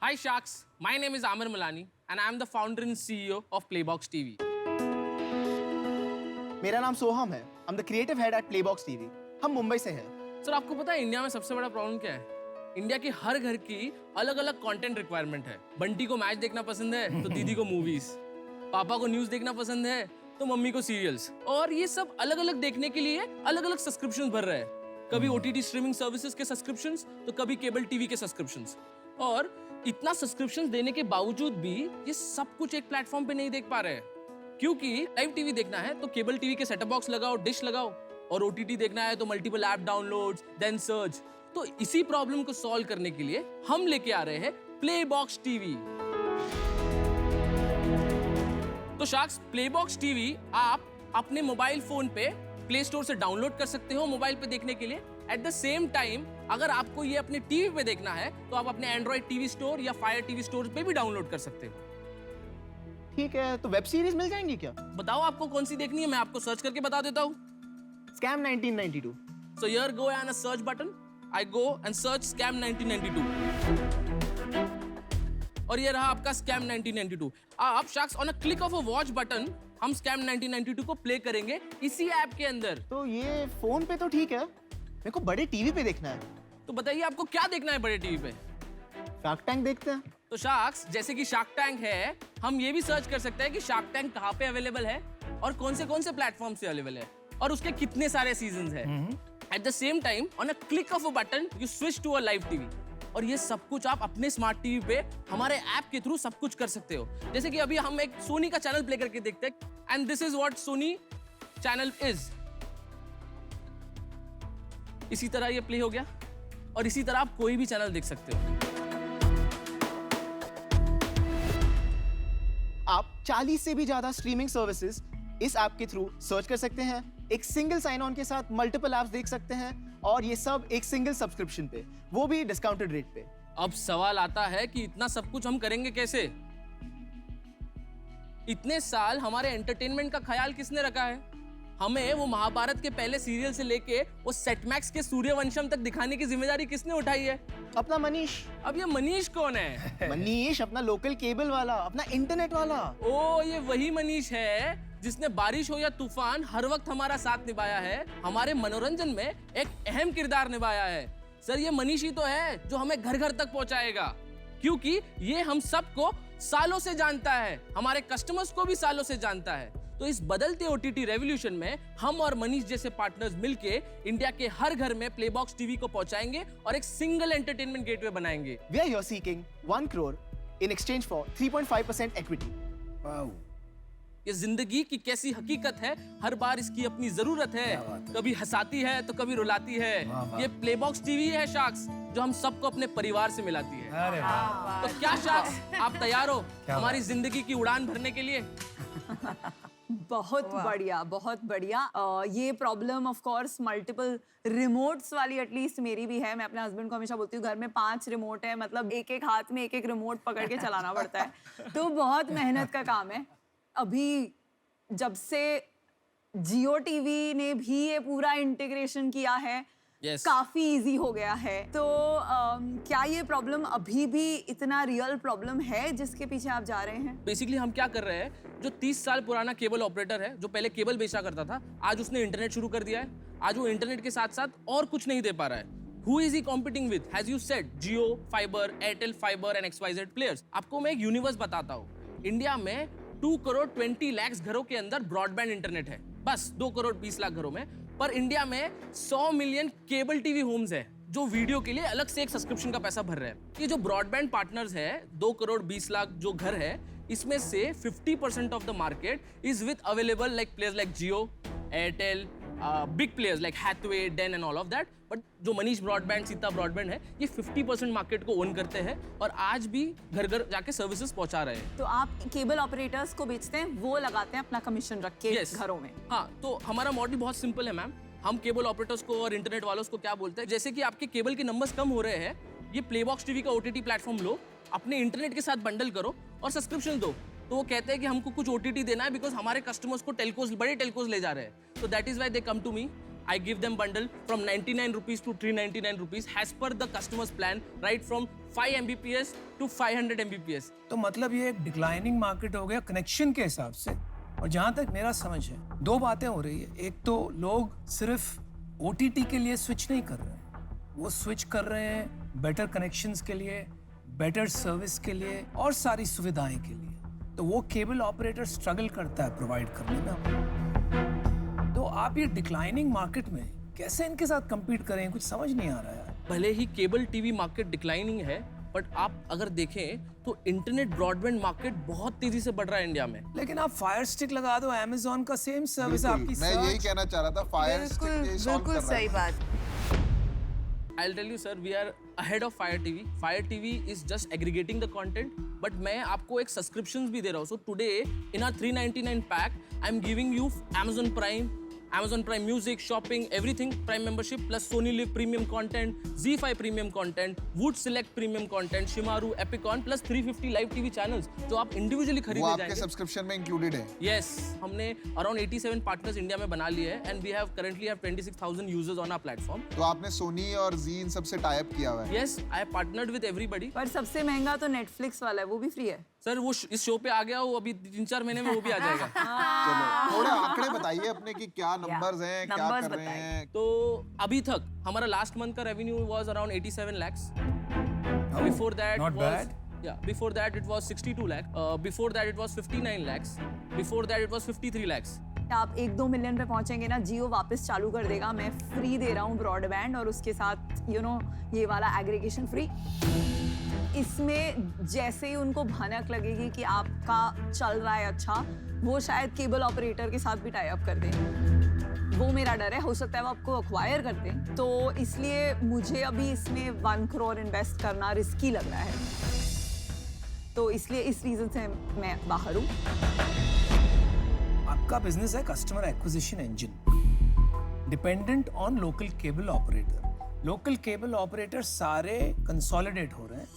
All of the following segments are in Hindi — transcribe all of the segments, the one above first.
Hi Sharks, my name is Amir Malani and I am the founder and CEO of Playbox TV. मेरा नाम सोहम है। I'm the creative head at Playbox TV. हम मुंबई से हैं। सर आपको पता है इंडिया में सबसे बड़ा प्रॉब्लम क्या है? इंडिया की हर घर की अलग अलग कंटेंट रिक्वायरमेंट है। बंटी को मैच देखना पसंद है तो दीदी को मूवीज, पापा को न्यूज देखना पसंद है तो मम्मी को सीरियल्स, और ये सब अलग अलग देखने के लिए अलग अलग सब्सक्रिप्शन भर रहे हैं। कभी OTT स्ट्रीमिंग सर्विसेज के सब्सक्रिप्शंस तो कभी केबल टीवी के सब्सक्रिप्शंस। और इतना सब्सक्रिप्शंस देने के बावजूद भी ये सब कुछ एक प्लेटफॉर्म पे नहीं देख पा रहे हैं, क्योंकि लाइव टीवी देखना है तो केबल टीवी के सेटअप बॉक्स लगाओ, डिश लगाओ, और OTT देखना है तो multiple app downloads, then search. तो इसी प्रॉब्लम को सॉल्व करने के लिए हम लेके आ रहे हैं प्लेबॉक्स टीवी। तो शार्क्स, प्लेबॉक्स टीवी आप अपने मोबाइल फोन पे प्ले स्टोर से डाउनलोड कर सकते हो मोबाइल पे देखने के लिए। एट द सेम टाइम अगर आपको ये अपने टीवी पे देखना है तो आप अपने एंड्रॉइड टीवी स्टोर या फायर टीवी स्टोर पे भी डाउनलोड कर सकते हो। ठीक है, तो वेब सीरीज मिल जाएंगी क्या? बताओ आपको कौन सी देखनी है, मैं आपको सर्च करके बता देता हूँ। Scam 1992. So here go and a search button. I go and search Scam 1992. और ये रहा आपका Scam 1992. आप sharks on a click of a watch button हम Scam 1992 को प्ले करेंगे इसी ऐप के अंदर। तो ये फोन पे तो ठीक है, मेरे को बड़े टीवी पे देखना है। तो बताइए आपको क्या देखना है बड़े टीवी पे? शार्क टैंक देखते हैं। तो शार्क्स, जैसे कि शार्क टैंक है, हम ये भी सर्च कर सकते हैं कि शार्क टैंक कहाँ पे अवेलेबल है और कौन से प्लेटफॉर्म से अवेलेबल है और उसके कितने सारे सीजन्स हैं। At the same time on a click of a button you switch to a live TV, और ये सब कुछ आप अपने स्मार्ट टीवी पे हमारे ऐप के थ्रू सब कुछ कर सकते हो। जैसे कि अभी हम एक सोनी का चैनल प्ले करके देखते हैं, and this is what Sony channel is. इसी तरह ये प्ले हो गया और इसी तरह आप कोई भी चैनल देख सकते हो। आप 40 से भी ज्यादा स्ट्रीमिंग सर्विसेज इस ऐप के थ्रू सर्च कर सकते हैं। एक सिंगल साइन ऑन के साथ मल्टीपल ऐप्स देख सकते हैं, और ये सब एक सिंगल सब्सक्रिप्शन पे, वो भी डिस्काउंटेड रेट पे। अब सवाल आता है कि इतना सब कुछ हम करेंगे कैसे? इतने साल हमारे एंटरटेनमेंट का ख्याल किसने रखा है? हमें वो महाभारत के पहले सीरियल से लेके वो सेटमैक्स के सूर्यवंशम तक दिखाने की जिम्मेदारी किसने उठाई है? अपना मनीष। अब ये मनीष कौन है? मनीष अपना लोकल केबल वाला, अपना इंटरनेट वाला। ओ, ये वही मनीष है जिसने बारिश हो या तूफान हर वक्त हमारा साथ निभाया है, हमारे मनोरंजन में एक अहम किरदार निभाया है। सर, ये मनीष ही तो है जो हमें घर घर तक पहुंचाएगा, क्योंकि ये हम सबको सालों से जानता है, हमारे कस्टमर्स को भी सालों से जानता है। तो इस बदलते OTT रेवोल्यूशन में हम और मनीष जैसे पार्टनर्स मिलके इंडिया के हर घर में प्लेबॉक्स टीवी को पहुंचाएंगे और एक सिंगल एंटरटेनमेंट गेटवे बनाएंगे। We are here seeking 1 crore in exchange for 3.5% equity. Wow, ये जिंदगी की कैसी हकीकत है, हर बार इसकी अपनी जरूरत है। कभी हंसाती है तो कभी रुलाती है। ये प्लेबॉक्स टीवी है शार्क्स, जो हम सबको अपने परिवार से मिलाती है। अरे वाह, तो क्या शार्क्स, आप तैयार हो हमारी जिंदगी की उड़ान भरने के लिए? बहुत बढ़िया, बहुत बढ़िया। ये problem of course multiple remotes वाली एटलीस्ट मेरी भी है। मैं अपने हस्बैंड को हमेशा बोलती हूँ घर में 5 रिमोट है, मतलब एक एक हाथ में एक एक रिमोट पकड़ के चलाना पड़ता है, तो बहुत मेहनत का काम है। अभी जब से जियो टीवी ने भी ये पूरा इंटीग्रेशन किया है, Yes. काफी इजी हो गया है। तो क्या ये प्रॉब्लम अभी भी इतना रियल प्रॉब्लम है जिसके पीछे आप जा रहे हैं? बेसिकली हम क्या कर रहे हैं, जो 30 साल पुराना केबल ऑपरेटर है, जो पहले केबल बेचा करता था, आज उसने इंटरनेट शुरू कर दिया है। आज वो इंटरनेट के साथ साथ और कुछ नहीं दे पा रहा है। Who is he competing with? As you said, Jio, Fiber, Airtel Fiber and XYZ players. आपको मैं एक यूनिवर्स बताता हूँ। इंडिया में 2 करोड़ 20 लाख घरों के अंदर ब्रॉडबैंड इंटरनेट है, बस 2 करोड़ 20 लाख घरों में। पर इंडिया में 100 मिलियन केबल टीवी होम्स है जो वीडियो के लिए अलग से एक सब्सक्रिप्शन का पैसा भर रहे हैं। ये जो ब्रॉडबैंड पार्टनर्स है, 2 करोड़ 20 लाख जो घर है, इसमें से 50% of the market is with available like players like Jio, Airtel, big players like Hathway, Den and all of that. But जो मनीष ब्रॉडबैंड, सीता ब्रॉडबैंड है, ये 50% मार्केट को ओन करते हैं और आज भी घर घर जाके सर्विसेज पहुंचा रहे हैं। तो आप केबल ऑपरेटर्स को बेचते हैं, वो लगाते हैं अपना कमीशन रख के Yes. घरों में? हाँ, तो हमारा मॉडल बहुत सिंपल है मैम। हम केबल ऑपरेटर्स को और इंटरनेट वालों को क्या बोलते हैं, जैसे कि आपके केबल के नंबर्स कम हो रहे हैं, ये प्लेबॉक्स टीवी का OTT प्लेटफॉर्म लो, अपने इंटरनेट के साथ बंडल करो और सब्सक्रिप्शन दो। तो वो कहते हैं कि हमको कुछ OTT देना है, बिकॉज हमारे कस्टमर्स को टेलकोस, बड़े टेलकोस ले जा रहे हैं। तो that is why they come to me. I give them bundle from 99 rupees to 399 rupees as per the customer's plan, right from 5 Mbps to 500 Mbps. तो मतलब ये एक डिक्लाइनिंग मार्केट हो गया कनेक्शन के हिसाब से। और जहाँ तक मेरा समझ है, दो बातें हो रही है। एक तो लोग सिर्फ OTT के लिए स्विच नहीं कर रहे हैं, वो स्विच कर रहे हैं बेटर कनेक्शंस के लिए, बेटर सर्विस के लिए और सारी सुविधाएं के लिए। तो वो केबल ऑपरेटर स्ट्रगल करता है प्रोवाइड करने में। तो आप ये डिक्लाइनिंग मार्केट में कैसे इनके साथ compete करें, कुछ समझ नहीं आ रहा है। भले ही केबल टीवी मार्केट डिक्लाइनिंग है, बट आप अगर देखें तो इंटरनेट ब्रॉडबैंड मार्केट बहुत तेजी से बढ़ रहा है इंडिया में। लेकिन आप फायर स्टिक लगा दो, Amazon का सेम सर्विस आपकी मैं यही कहना चाह रहा था, फायर स्टिक ये सॉल्व कर बिल्कुल रहा सही है। बात। I'll tell you, sir, we are ahead of Fire TV. Fire TV is just aggregating the content, but मैं आपको एक subscriptions भी दे रहा हूँ. So today, in our 399 pack, I'm giving you Amazon Prime Music, shopping, everything, Prime membership, plus Sony Live premium content, ZEE5 premium content, Wood Select premium content, Shimaru, Epicon, plus 350 live TV channels, जो आप individually वो खरीदे आपके जाएंगे. सब्सक्रिप्शन में इंक्लूडेड है। Yes, हमने around 87 partners इंडिया में बना लिए हैं, and we have currently have 26,000 users on our platform. तो आपने सोनी और जी इन सब से टाई अप किया हुआ है। Yes, I have partnered with everybody. पर सबसे महंगा तो नेटफ्लिक्स वाला है, वो भी फ्री है। सर वो इस शो पे आ गया, वो अभी 3-4 महीने में वो भी आ जाएगा. चलो थोड़े आंकड़े बताइए अपने कि क्या नंबर्स हैं, क्या numbers कर रहे बताइए। हैं। तो अभी तक हमारा लास्ट मंथ का revenue was around 87 lakhs. Before that not was bad. yeah, before that it was 62 lakh. Before that it was 59 lakhs. Before that it was 53 lakhs. आप 1-2 मिलियन पे पहुंचेंगे ना, जियो वापस चालू कर देगा। मैं फ्री दे रहा हूँ ब्रॉडबैंड और उसके साथ ये वाला एग्रीगेशन फ्री। इसमें जैसे ही उनको भनक लगेगी कि आपका चल रहा है अच्छा, वो शायद केबल ऑपरेटर के साथ भी टाई अप कर दें। वो मेरा डर है, हो सकता है वो आपको अक्वायर कर दें। तो इसलिए मुझे अभी इसमें 1 करोड़ इन्वेस्ट करना रिस्की लग रहा है। तो इसलिए इस रीजन से मैं बाहर हूँ। आपका बिजनेस है customer acquisition engine, dependent on local cable operator. Local cable operator सारे कंसोलिडेट हो रहे हैं।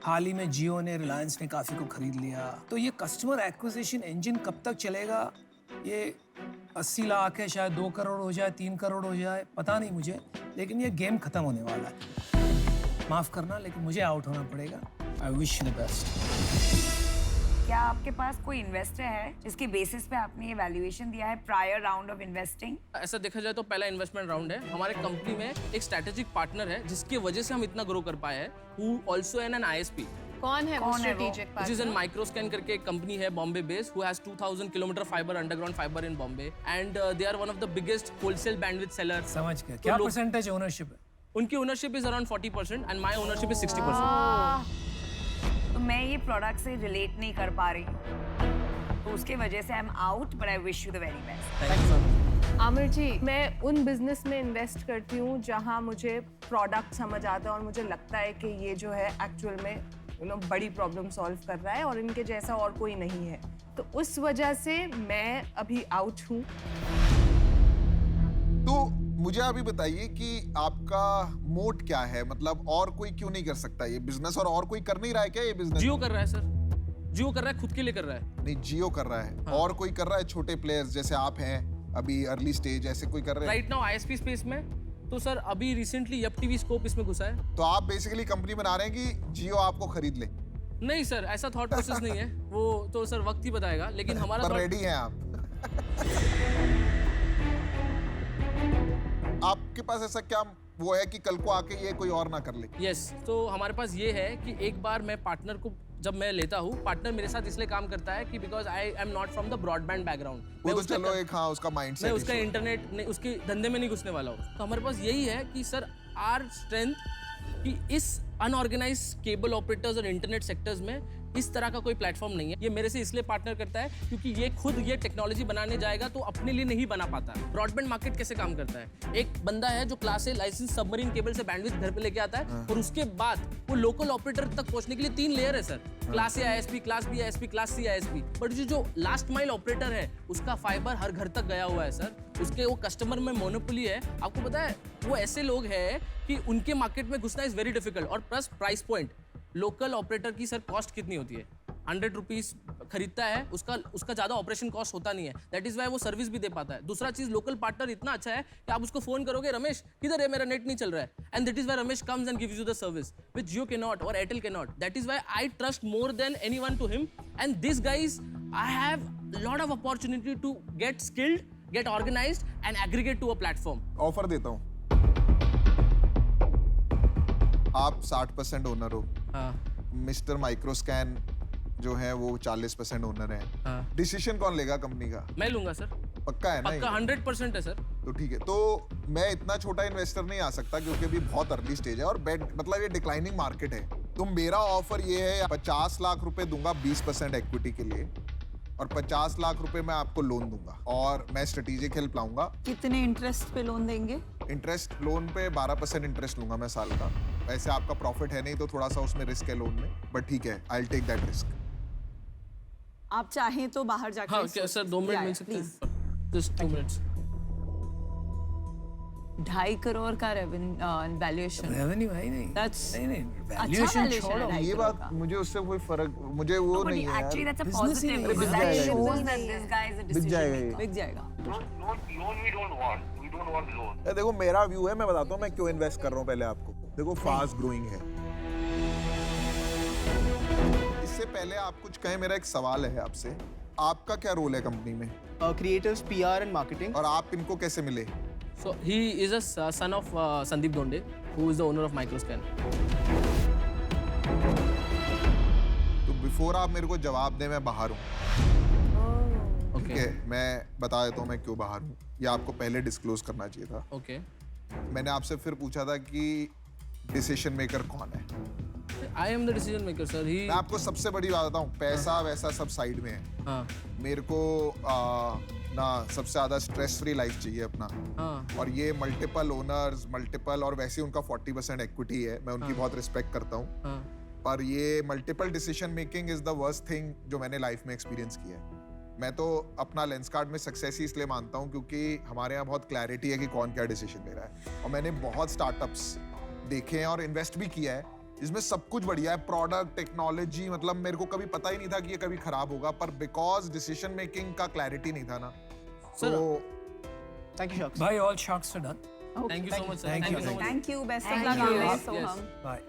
हाल ही में जियो ने, रिलायंस ने काफी को खरीद लिया। तो ये कस्टमर एक्विजिशन इंजन कब तक चलेगा? ये 80 लाख है, शायद 2 करोड़ हो जाए, 3 करोड़ हो जाए, पता नहीं मुझे, लेकिन ये गेम खत्म होने वाला है। माफ करना, लेकिन मुझे आउट होना पड़ेगा। आई विश यू द बेस्ट। क्या आपके पास कोई इन्वेस्टर है जिसके बेसिस पे आपने ये वैल्यूएशन दिया है प्रायर राउंड ऑफ इन्वेस्टिंग? ऐसा देखा जाए तो पहला इन्वेस्टमेंट राउंड है। हमारे कंपनी में एक स्ट्रेटेजिक पार्टनर है जिसकी वजह से हम इतना ग्रो कर पाए हैं, हु आल्सो एन ISP। कौन है वो कौन है वो? Strategic Which is in Microscan करके एक कंपनी है Bombay based, who has 2000 kilometre fibre, underground fibre in Bombay, and they are one of the biggest wholesale bandwidth sellers. समझ गया। क्या लोग- परसेंटेज ओनरशिप है? उनकी ownership is around 40% and my ownership is 60%. तो मैं ये प्रोडक्ट से रिलेट नहीं कर पा रही हूँ, तो उसके वजह से I am out, but I wish you the very best. Thank you so much. Aamir ji, मैं उन बिजनेस में इन्वेस्ट करती हूँ जहाँ मुझे प्रोडक्ट समझ आता है और मुझे लगता है कि ये जो है एक्चुअल में बड़ी प्रॉब्लम सॉल्व कर रहा है और इनके जैसा और कोई नहीं है। तो उस वजह से मैं अभी आउट हूँ। तो मुझे अभी बताइए कि आपका मोट क्या है, मतलब और कोई क्यों नहीं कर सकता ये बिजनेस, और कोई कर नहीं रहा है क्या ये बिजनेस? जियो कर रहा है सर, जियो कर रहा है, खुद के लिए कर रहा है। नहीं, जियो कर रहा है। हाँ। और कोई कर रहा है? छोटे प्लेयर्स जैसे आप हैं अभी अर्ली स्टेज, ऐसे कोई कर रहे हैं? राइट नाउ ISP स्पेस में तो सर अभी रिसेंटली यप टीवी स्कोप इसमें घुसा है। तो आप बेसिकली कंपनी बना रहे हैं कि जियो आपको खरीद ले? नहीं सर, ऐसा थॉट प्रोसेस नहीं है, वो तो सर वक्त ही बताएगा, लेकिन हमारा पर thought- रेडी हैं आप? आपके पास ऐसा क्या वो है कि कल को आके ये कोई और ना कर ले? यस, तो हमारे पास ये है कि एक बार मैं पार्टनर को जब मैं लेता हूँ, पार्टनर मेरे साथ इसलिए काम करता है कि because I am not from the broadband background. वो तो चलो एक हाँ उसका मैं माइंडसेट उसका इंटरनेट नहीं, उसके धंधे में नहीं घुसने वाला हूँ। तो हमारे पास यही है कि सर आर स्ट्रेंथ कि इस अनऑर्गेनाइज केबल ऑपरेटर्स और इंटरनेट सेक्टर्स में इस तरह का कोई प्लेटफॉर्म नहीं है। ये मेरे से इसलिए पार्टनर करता है क्योंकि ये खुद ये टेक्नोलॉजी बनाने जाएगा तो अपने लिए नहीं बना पाता। ब्रॉडबैंड मार्केट कैसे काम करता है? एक बंदा है जो class A license submarine cable से बैंडविड्थ घर पे लेके आता है और उसके बाद वो लोकल ऑपरेटर तक पहुंचने के लिए 3 लेयर है sir, class A ISP, class B ISP, class C ISP। But जो लास्ट माइल ऑपरेटर है उसका फाइबर हर घर तक गया हुआ है सर, उसके वो कस्टमर में मोनोपोली है। आपको पता है वो ऐसे लोग हैं कि उनके मार्केट में घुसना इज वेरी डिफिकल्ट। और plus price point, local operator की सर कॉस्ट कितनी होती है? 100 रुपीज खरीदता है उसका ज़्यादा ऑपरेशन कॉस्ट होता नहीं है, दैट इज़ वाई वो सर्विस भी दे पाता है। दूसरा चीज़, लोकल पार्टनर इतना अच्छा है कि आप उसको फ़ोन करोगे, रमेश किधर है, मेरा नेट नहीं चल रहा है, and that is why Ramesh comes and gives you the service which Jio के नॉट और एयरटेल के not. That is why I trust more than anyone to him, and this guys I have lot of opportunity to get skilled, get organised and aggregate to a platform. Offer देता हूँ, आप 60% ओनर हो, हाँ मिस्टर माइक्रोस्कैन जो है वो 40% ओनर है, हाँ डिसीजन कौन लेगा कंपनी का? मैं लूंगा सर, पक्का है ना पक्का ये? 100% है सर। तो ठीक है, तो मैं इतना छोटा इन्वेस्टर नहीं आ सकता क्योंकि अभी बहुत अर्ली स्टेज है और मतलब ये डिक्लाइनिंग मार्केट है। तो मेरा ऑफर ये है, 50 लाख रुपए दूंगा 20% इक्विटी के लिए, और 50 लाख रुपए मैं आपको लोन दूंगा, और मैं स्ट्रेटेजिक हेल्प लाऊंगा। कितने इंटरेस्ट पे लोन देंगे? इंटरेस्ट लोन पे 12% इंटरेस्ट लूंगा मैं साल का। वैसे आपका प्रॉफिट है नहीं तो थोड़ा सा उसमें रिस्क है लोन में, बट ठीक है, I will take that risk. आप चाहें तो बाहर जाके हाँ क्या सर 2 मिनट मिल सकते हैं? Just 2 minutes. 2.5 करोड़ का वैल्यूएशन, रेवेन्यू है ही नहीं। That's नहीं अच्छा वैल्यूएशन valuation छोड़ो। है। ये बात मुझे उससे कोई फर्क, मुझे वो But नहीं है actually, यार। that's a Business he positive नहीं because है। that बिक shows जाएगा that this guy is a बिक decision जाएगा ये। maker. बिक जाएगा। Loan we don't want, we don't want loan. ये देखो मेरा व्यू है, मैं बताता हूँ मैं क्यों इन्वेस्ट कर रहा हूँ। पहले आपको देखो, फास्ट ग्रोइंग है। इससे पहले आप कुछ कहें, मेरा एक सवाल है आपसे, आपका क्या रोल है कंपनी में क्रिएटर्स, PR एंड मार्केटिंग। और आप इनको कैसे मिले? So he is a son of Sandeep Donde, who is the owner of Microscan. तो बिफोर आप मेरे को जवाब दें, मैं बाहर हूँ, ठीक Okay. है? मैं बता देता हूँ मैं क्यों बाहर हूँ, ये आपको पहले डिस्क्लोज करना चाहिए था। Okay. मैंने आपसे फिर पूछा था कि डिसीजन मेकर कौन है। I am the decision maker, sir. He. मैं आपको सबसे बड़ी बात बताऊँ, पैसा वैसा सब साइड में है। हाँ मेरे को ना सबसे ज्यादा स्ट्रेस फ्री लाइफ चाहिए अपना, हाँ और ये मल्टीपल ओनर्स, मल्टीपल, और वैसे उनका 40% इक्विटी है, मैं उनकी बहुत रिस्पेक्ट करता हूँ, हाँ पर ये multiple decision making is the worst thing जो मैंने लाइफ में एक्सपीरियंस किया है। मैं तो अपना लेंसकार्ट में सक्सेस ही इसलिए मानता हूँ क्योंकि हमारे यहाँ बहुत क्लैरिटी है कि कौन क्या डिसीजन ले रहा है, और मैंने बहुत स्टार्टअप्स देखे हैं और इन्वेस्ट भी किया है इसमें सब कुछ बढ़िया है, प्रोडक्ट, टेक्नोलॉजी, मतलब मेरे को कभी पता ही नहीं था कि ये कभी खराब होगा, पर बिकॉज डिसीजन मेकिंग का क्लैरिटी नहीं था ना, Sir, तो थैंक यू शख्स। भाई all sharks are done. thank you so much, sir. Thank you. so much. Thank you, best of Thank luck you. Always Yes. Soham. Bye.